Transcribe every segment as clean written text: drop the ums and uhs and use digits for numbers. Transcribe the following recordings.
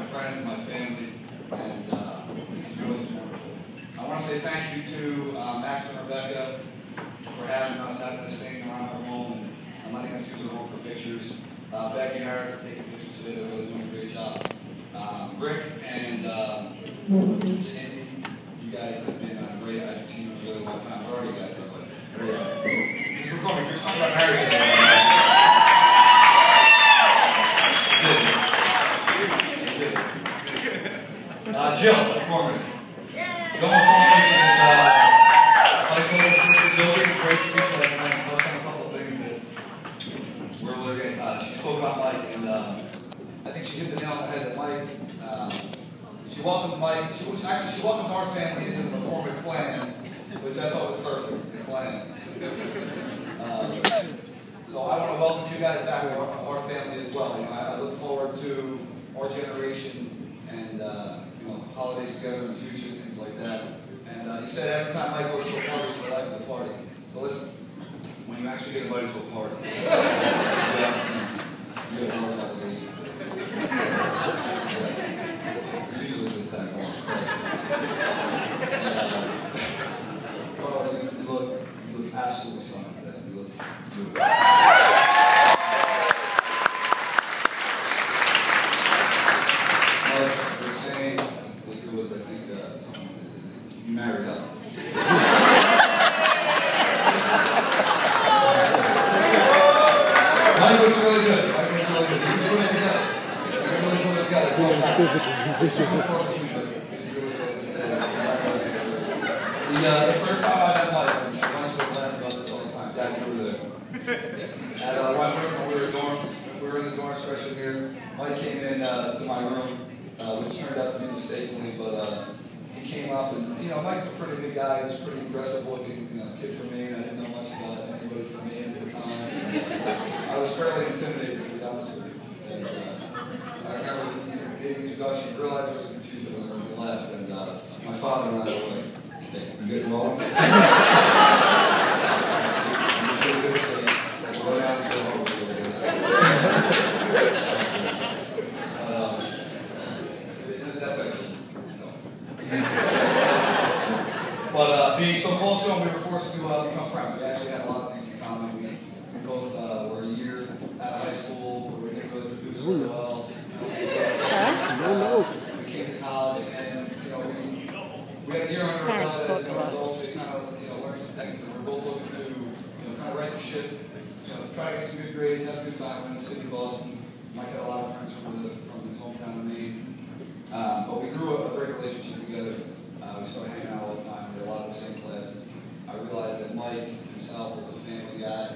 friends, my family, and this is really wonderful. I want to say thank you to Max and Rebecca for having us staying around our home and letting us use our home for pictures. Becky and Eric for taking pictures today. They're really doing a great job. Rick and Sandy, you guys have been great. I haven't seen you in a really long time. Where are you guys, by the way? There you go. Thanks for coming. Your son got married today. Jill McCormick. Jill McCormick is Mike's older sister. Jill gave a great speech last night and touched on a couple of things that were really great. She spoke about Mike, and I think she hit the nail on the head that Mike, she welcomed Mike, she welcomed our family into the McCormick clan, which I thought was perfect, the clan. So I want to welcome you guys back to our family as well. You know, I look forward to our generation and holidays together in the future, things like that. And you said every time Mike goes to a party, it's the life of the party. So listen, when you actually get invited to a party, you have a large obligation. Usually this time I want to crush. You look absolutely stunning today. You look beautiful. You married up. Mike looks really good. Mike looks really good. You can put it together. You can really put it together. It's the first time I met Mike, and I'm supposed to laugh about this all the time. Dad, you were there. At when we were in dorms, we were in the dorms freshman year. Mike came in to my room, which turned out to be mistakenly, but he came up and, Mike's a pretty big guy. He was pretty aggressive looking, kid for me, and I didn't know much about anybody for me at the time. And I was fairly intimidated, to be honest with you. And I remember the introduction, I realized there was confusion when we left, and my father and I were like, hey, you good involved? You should have been safe. We'll go down to the home, we should have been safe. That's okay. But being so close to him, we were forced to become friends. We actually had a lot of things in common. We both were a year out of high school. We didn't really produce very well. We came to college, and we had a year under our belt as adults. We kind of learned some things, and we're both looking to kind of right the ship, try to get some good grades, have a good time in the city of Boston. Mike had a lot of friends from his hometown of Maine, but we grew a great relationship together. We started hanging out all the time. We had a lot of the same classes. I realized that Mike himself was a family guy.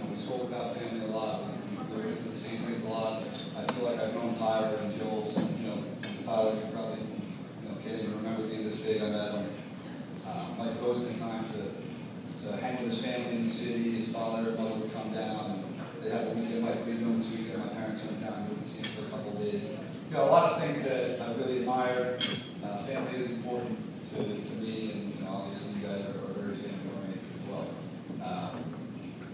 We spoke about family a lot. We were into the same things a lot. I feel like I've known Tyler and Jill since Tyler probably can't even remember being this big. I met him. Mike always been time to hang with his family in the city. His father and mother would come down, and they'd have a weekend. Mike would be doing this weekend. My parents went down. We wouldn't see him for a couple of days. A lot of things that I really admire. Family is important to me, and obviously you guys are very family oriented as well.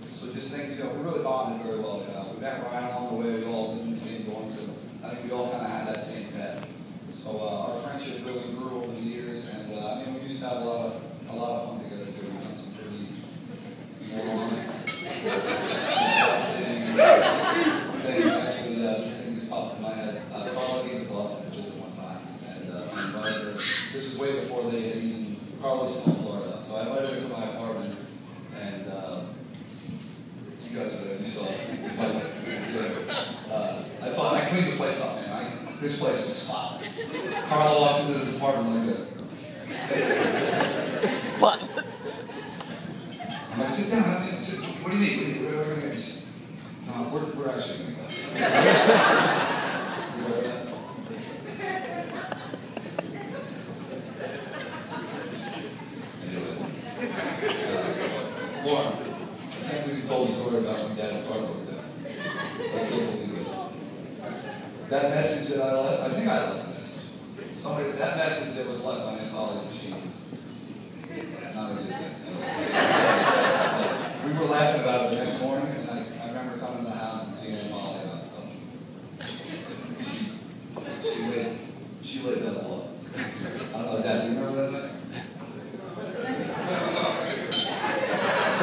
So just things, we really bonded very well. We met Ryan along the way. We all lived in the same dorms, and I think we all kind of had that same path. So our friendship really grew over the years, and we used to have a lot of fun together too. We've done some pretty moronic, disgusting things. Actually, this thing just popped in my head. Carla came to Boston to visit one time, and I invited her. This is way before they had even, Carla was still in Florida, so I invited her to my apartment, and you guys were there, you saw it. I cleaned the place up, man. This place was spotless. Carla walks into this apartment like this. Spotless. I'm like, sit down. What do you mean? We're going to get no, we're actually going to go. You ready that? Lauren, I can't believe you told a story about when Dad started with that. I can't believe it. That message that I left, I think I left a message. That message that was left on Aunt Polly's machine was not a good thing. We were laughing about it the next morning, and I remember coming to the house and seeing Aunt Polly and stuff. She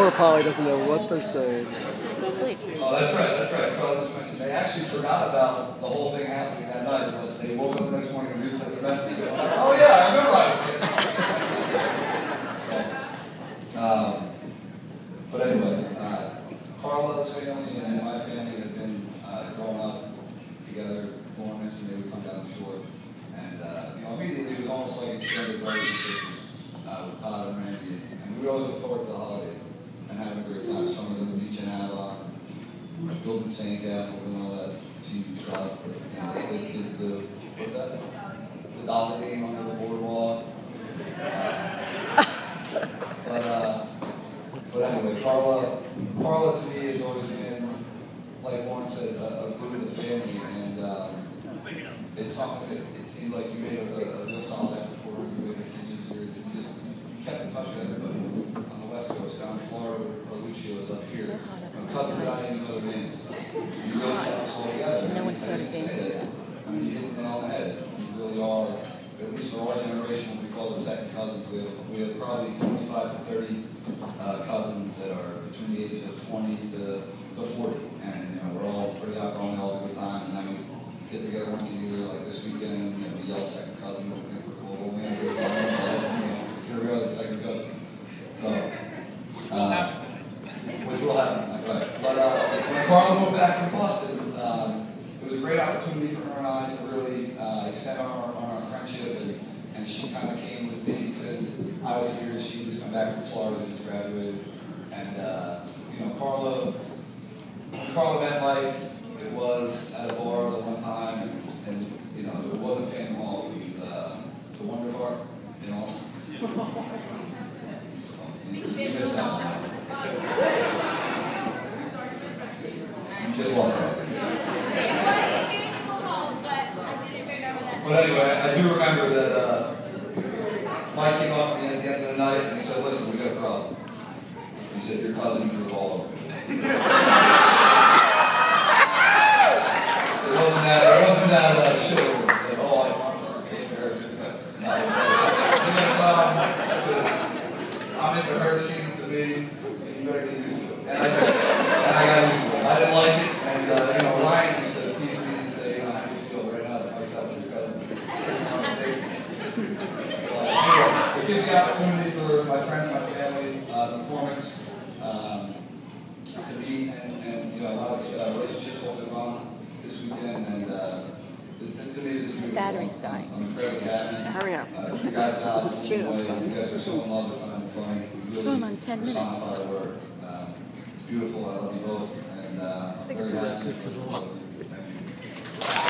Poor Polly doesn't know what they're saying. She's asleep. Oh, that's right. Carla just mentioned they actually forgot about the whole thing happening that night, but they woke up the next morning and replayed the message. And I'm like, oh yeah, I remember I was missing. But anyway, Carla's family and my family have been growing up together. Lauren mentioned they would come down the shore, and immediately it was almost like extended brothers and sisters with Todd and Randy, and we always look forward to the holidays and having a great time. Summer's on the beach in Avalon, building sandcastles and all that cheesy stuff. But the kids do. What's that? The dollar game under the boardwalk. But anyway, Carla to me has always been, like Lauren said, a glue to the family, and it's something that it seemed like you made a real solid effort for her. You made her teenage years, and you kept in touch with everybody on the West Coast, down in Florida with the Carluccios up here, cousins that I didn't even know their names. You really kept us all together. No one's I used to say that. I mean, you hit the nail on the head. You really are, at least for our generation, what we call the second cousins. We have probably 25 to 30 cousins that are between the ages of 20 to 40, and we're all pretty outgoing, all have a good time, and then we get together once a year, like this weekend, and we yell second cousins and think we're cool. We have a good time, get a real other second cousin. So, which will happen tonight, right? But when Carla moved back from Boston, it was a great opportunity for her and I to really extend on our friendship, and she kind of came with me because I was here and she had just come back from Florida and just graduated. And when Carla met Mike, it was at a bar the one time, and it wasn't Phantom Hall, it was the Wonder Bar in Austin. So, you missed out. You just lost out. But anyway, I do remember that Mike came up to me at the end of the night and he said, "Listen, we got a problem." He said, "Your cousin was all over me." It wasn't that shit. It was "Oh, I promise to take care of you." No, it was I'm into her, she's into me, so you better get used to it. And I did. And I got used to it. I didn't like it. And Ryan used to tease me and say, "How do you feel right now that Mike's out with your cousin?" Anyway, it gives the opportunity for my friends, my family, the McCormicks, to meet and a lot of relationships hopefully on this weekend, and to me this is beautiful. Battery's dying. I'm incredibly happy. Hurry up. You guys know It's true. you guys are so in love, it's not funny. You Going really on 10 minutes. personify the word. It's beautiful, I love you both, and I'm very happy for both of you. Thank you.